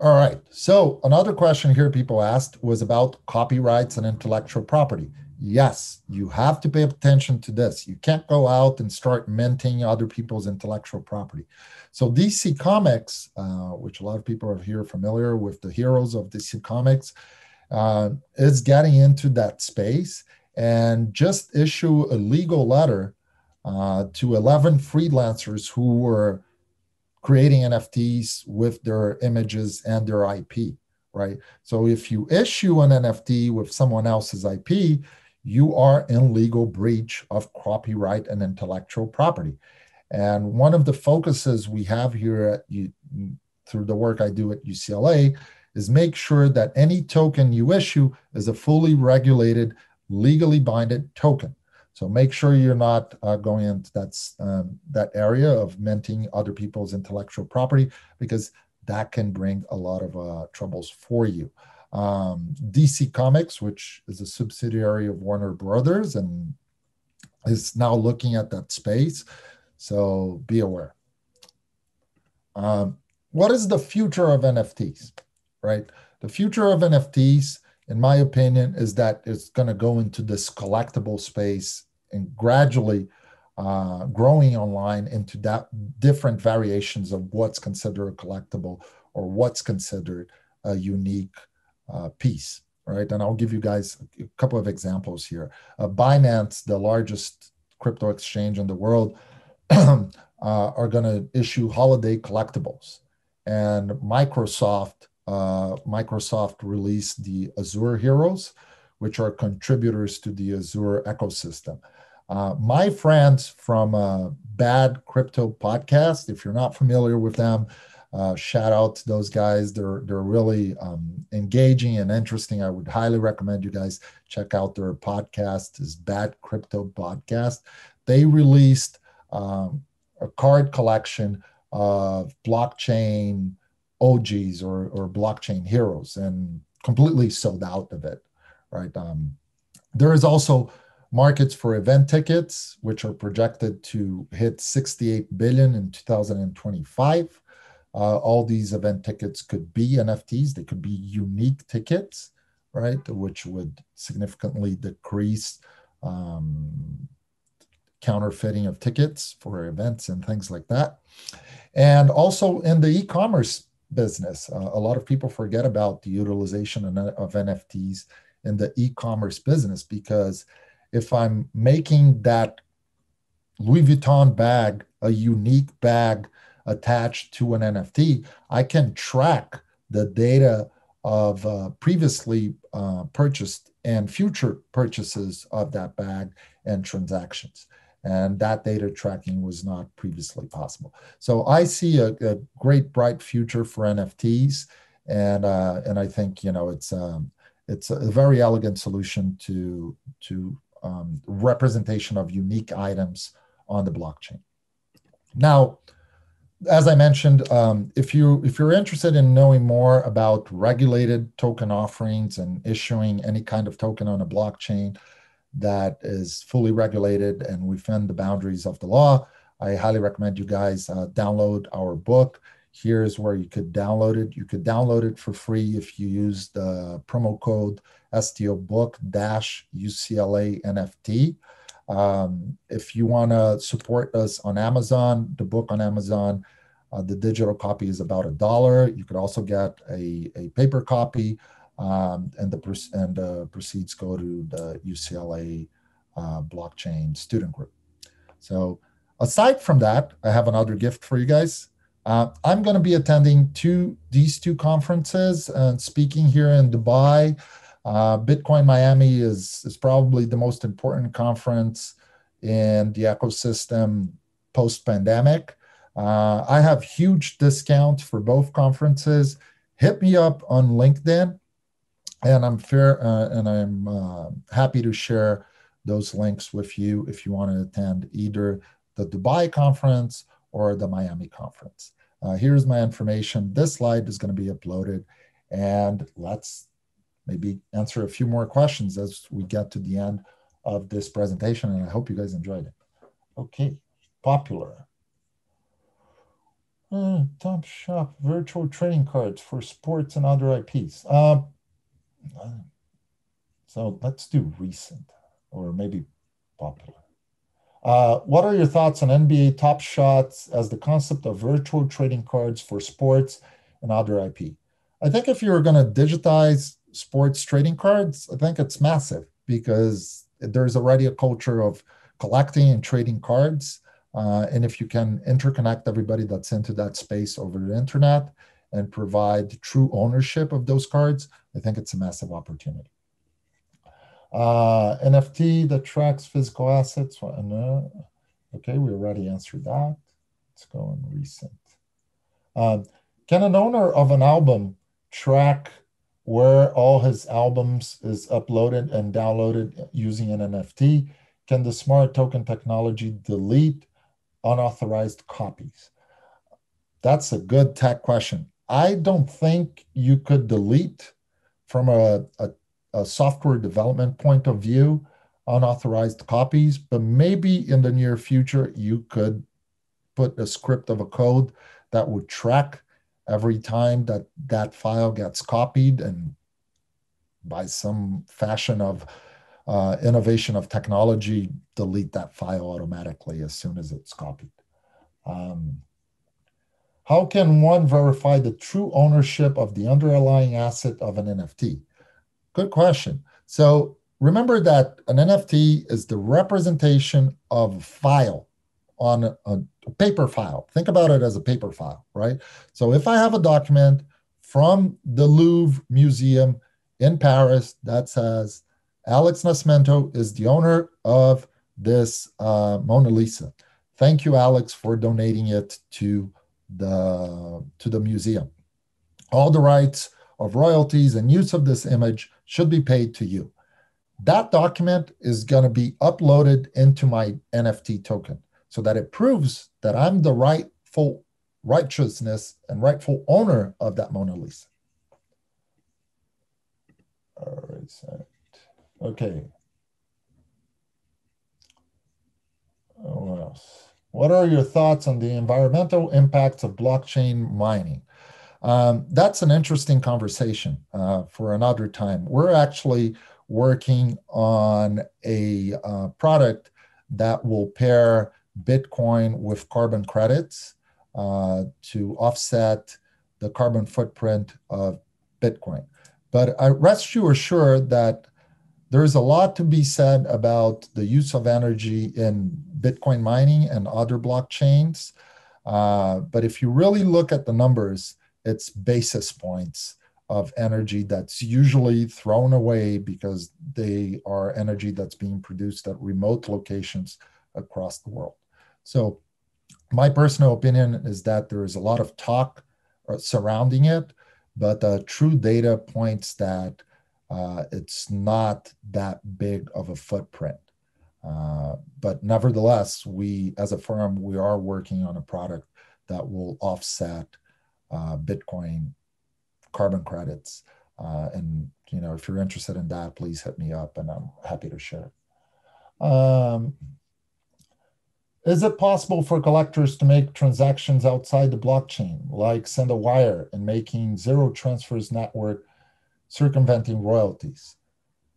All right, so another question here people asked was about copyrights and intellectual property. Yes, you have to pay attention to this. You can't go out and start minting other people's intellectual property. So DC Comics, which a lot of people are here familiar with the heroes of DC Comics, is getting into that space and just issue a legal letter to 11 freelancers who were creating NFTs with their images and their IP, right? So if you issue an NFT with someone else's IP, you are in legal breach of copyright and intellectual property. And one of the focuses we have here through the work I do at UCLA is make sure that any token you issue is a fully regulated, legally binded token. So make sure you're not going into that area of minting other people's intellectual property, because that can bring a lot of troubles for you. DC Comics, which is a subsidiary of Warner Brothers, and is now looking at that space. So be aware. What is the future of NFTs, right? The future of NFTs, in my opinion, is that it's going to go into this collectible space and gradually growing online into that different variations of what's considered a collectible or what's considered a unique piece, right? And I'll give you guys a couple of examples here. Binance, the largest crypto exchange in the world, are going to issue holiday collectibles. And Microsoft released the Azure Heroes, which are contributors to the Azure ecosystem. My friends from Bad Crypto Podcast, if you're not familiar with them, shout out to those guys. They're really engaging and interesting. I would highly recommend you guys check out their podcast. It's Bad Crypto Podcast. They released a card collection of blockchain OGs or blockchain heroes, and completely sold out of it, right? There is also markets for event tickets, which are projected to hit 68 billion in 2025. All these event tickets could be NFTs. They could be unique tickets, right? Which would significantly decrease counterfeiting of tickets for events and things like that. And also in the e-commerce business, a lot of people forget about the utilization of NFTs in the e-commerce business, because if I'm making that Louis Vuitton bag a unique bag attached to an NFT, I can track the data of previously purchased and future purchases of that bag and transactions. And that data tracking was not previously possible. So I see a great, bright future for NFTs, and I think it's a very elegant solution to representation of unique items on the blockchain. Now, as I mentioned, if you're interested in knowing more about regulated token offerings and issuing any kind of token on a blockchain that is fully regulated and within the boundaries of the law, I highly recommend you guys download our book. Here's where you could download it. You could download it for free if you use the promo code STO-book-UCLA NFT. If you want to support us on Amazon, the book on Amazon, the digital copy is about $1. You could also get a paper copy, and the proceeds go to the UCLA Blockchain Student Group. So aside from that, I have another gift for you guys. I'm going to be attending these two conferences and speaking here in Dubai. Bitcoin Miami is probably the most important conference in the ecosystem post-pandemic. I have huge discounts for both conferences. Hit me up on LinkedIn, and I'm happy to share those links with you if you want to attend either the Dubai conference or the Miami conference. Here's my information. This slide is going to be uploaded, and let's maybe answer a few more questions as we get to the end of this presentation, and I hope you guys enjoyed it. Okay, popular. Top shop virtual trading cards for sports and other IPs. So let's do recent, or maybe popular. What are your thoughts on NBA Top Shots as the concept of virtual trading cards for sports and other IP? I think if you're going to digitize sports trading cards, I think it's massive, because there's already a culture of collecting and trading cards. And if you can interconnect everybody that's into that space over the internet and provide true ownership of those cards, I think it's a massive opportunity. NFT that tracks physical assets. Okay, we already answered that. Let's go on recent. Can an owner of an album track where all his albums is uploaded and downloaded using an NFT? Can the smart token technology delete unauthorized copies? That's a good tech question. I don't think you could delete from a software development point of view unauthorized copies, but maybe in the near future, you could put a script of a code that would track every time that that file gets copied, and by some fashion of innovation of technology, delete that file automatically as soon as it's copied. How can one verify the true ownership of the underlying asset of an NFT? Good question. So remember that an NFT is the representation of a file on a paper file. Think about it as a paper file, right? So if I have a document from the Louvre Museum in Paris that says Alex Nascimento is the owner of this Mona Lisa. Thank you, Alex, for donating it to the museum. All the rights of royalties and use of this image should be paid to you. That document is going to be uploaded into my NFT token so that it proves that I'm the righteousness and rightful owner of that Mona Lisa. All right, so, okay. What else? What are your thoughts on the environmental impacts of blockchain mining? That's an interesting conversation for another time. We're actually working on a product that will pair Bitcoin with carbon credits to offset the carbon footprint of Bitcoin. But I rest you assured that there's a lot to be said about the use of energy in Bitcoin mining and other blockchains. But if you really look at the numbers, it's basis points of energy that's usually thrown away because they are energy that's being produced at remote locations across the world. So my personal opinion is that there is a lot of talk surrounding it, but true data points that it's not that big of a footprint. But nevertheless, we as a firm, we are working on a product that will offset Bitcoin carbon credits. And if you're interested in that, please hit me up and I'm happy to share. Is it possible for collectors to make transactions outside the blockchain, like send a wire and making zero transfers network circumventing royalties?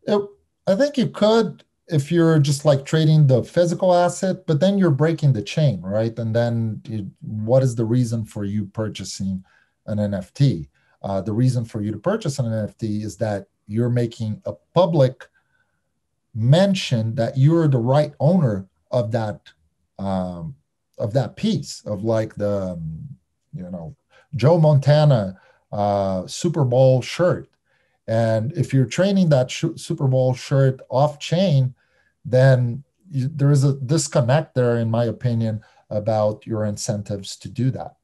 I think you could if you're just like trading the physical asset, but then you're breaking the chain, right? And then what is the reason for you purchasing an NFT? The reason for you to purchase an NFT is that you're making a public mention that you're the right owner of that piece of like the Joe Montana Super Bowl shirt. And if you're trading that Super Bowl shirt off chain, then there is a disconnect there, in my opinion, about your incentives to do that.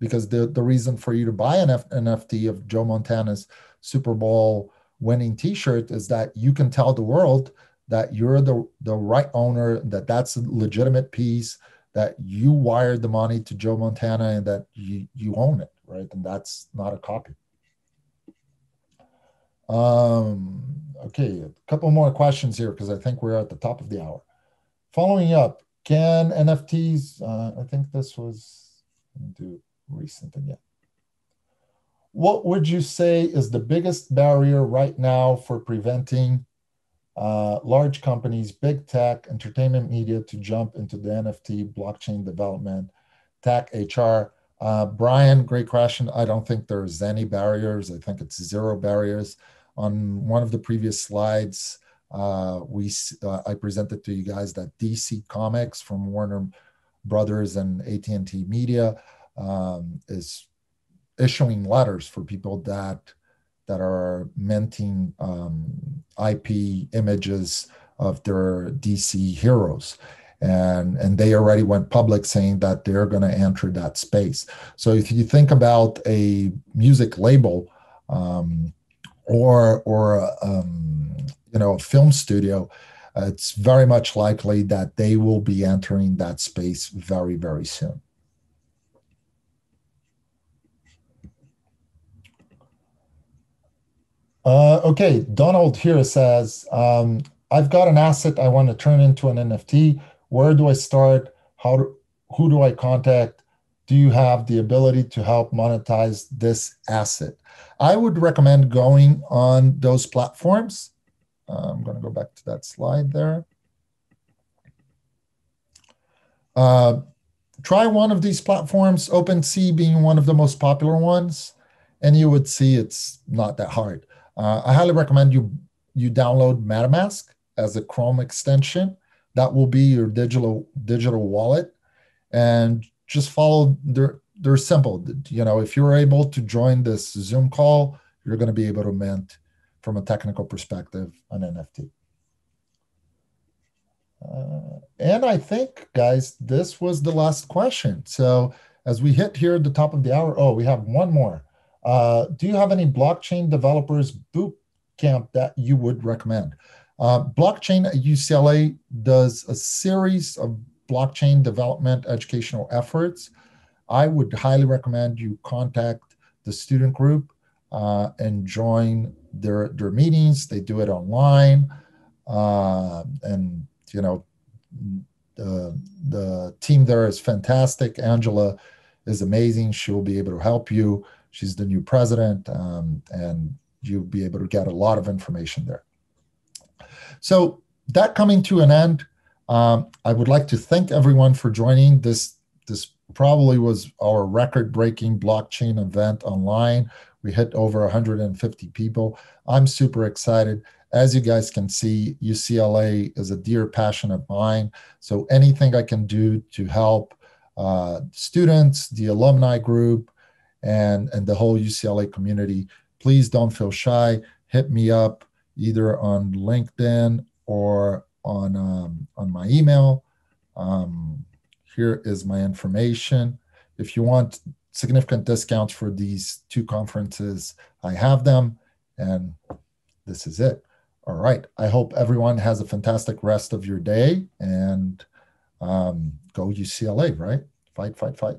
Because the reason for you to buy an NFT of Joe Montana's Super Bowl winning T-shirt is that you can tell the world that you're the right owner, that that's a legitimate piece, that you wired the money to Joe Montana, and that you own it, right? And that's not a copy. Okay, a couple more questions here because I think we're at the top of the hour. Following up, can NFTs, I think this was, do recent again. What would you say is the biggest barrier right now for preventing large companies, big tech, entertainment media to jump into the NFT blockchain development, tech, HR? Brian, great question. I don't think there's any barriers. I think it's zero barriers. On one of the previous slides, I presented to you guys that DC Comics from Warner Brothers and AT&T Media is issuing letters for people that are minting IP images of their DC heroes. And they already went public saying that they're going to enter that space. So if you think about a music label or a film studio, it's very much likely that they will be entering that space very, very soon. Okay, Donald here says, I've got an asset I want to turn into an NFT. Where do I start? Who do I contact? Do you have the ability to help monetize this asset? I would recommend going on those platforms. I'm going to go back to that slide there. Try one of these platforms, OpenSea being one of the most popular ones, and you would see it's not that hard. I highly recommend you download MetaMask as a Chrome extension. That will be your digital wallet, and just follow. They're simple. If you're able to join this Zoom call, you're going to be able to mint, from a technical perspective, an NFT. And I think, guys, this was the last question. So as we hit here at the top of the hour, we have one more. Do you have any blockchain developers boot camp that you would recommend? Blockchain at UCLA does a series of blockchain development educational efforts. I would highly recommend you contact the student group and join their meetings. They do it online. And the team there is fantastic. Angela is amazing. She will be able to help you. She's the new president, and you'll be able to get a lot of information there. So that coming to an end, I would like to thank everyone for joining. This probably was our record-breaking blockchain event online. We hit over 150 people. I'm super excited. As you guys can see, UCLA is a dear passion of mine. So anything I can do to help students, the alumni group, and the whole UCLA community, please don't feel shy. Hit me up either on LinkedIn or on my email. Here is my information. If you want significant discounts for these two conferences, I have them, and this is it. All right. I hope everyone has a fantastic rest of your day, and go UCLA, right? Fight, fight, fight.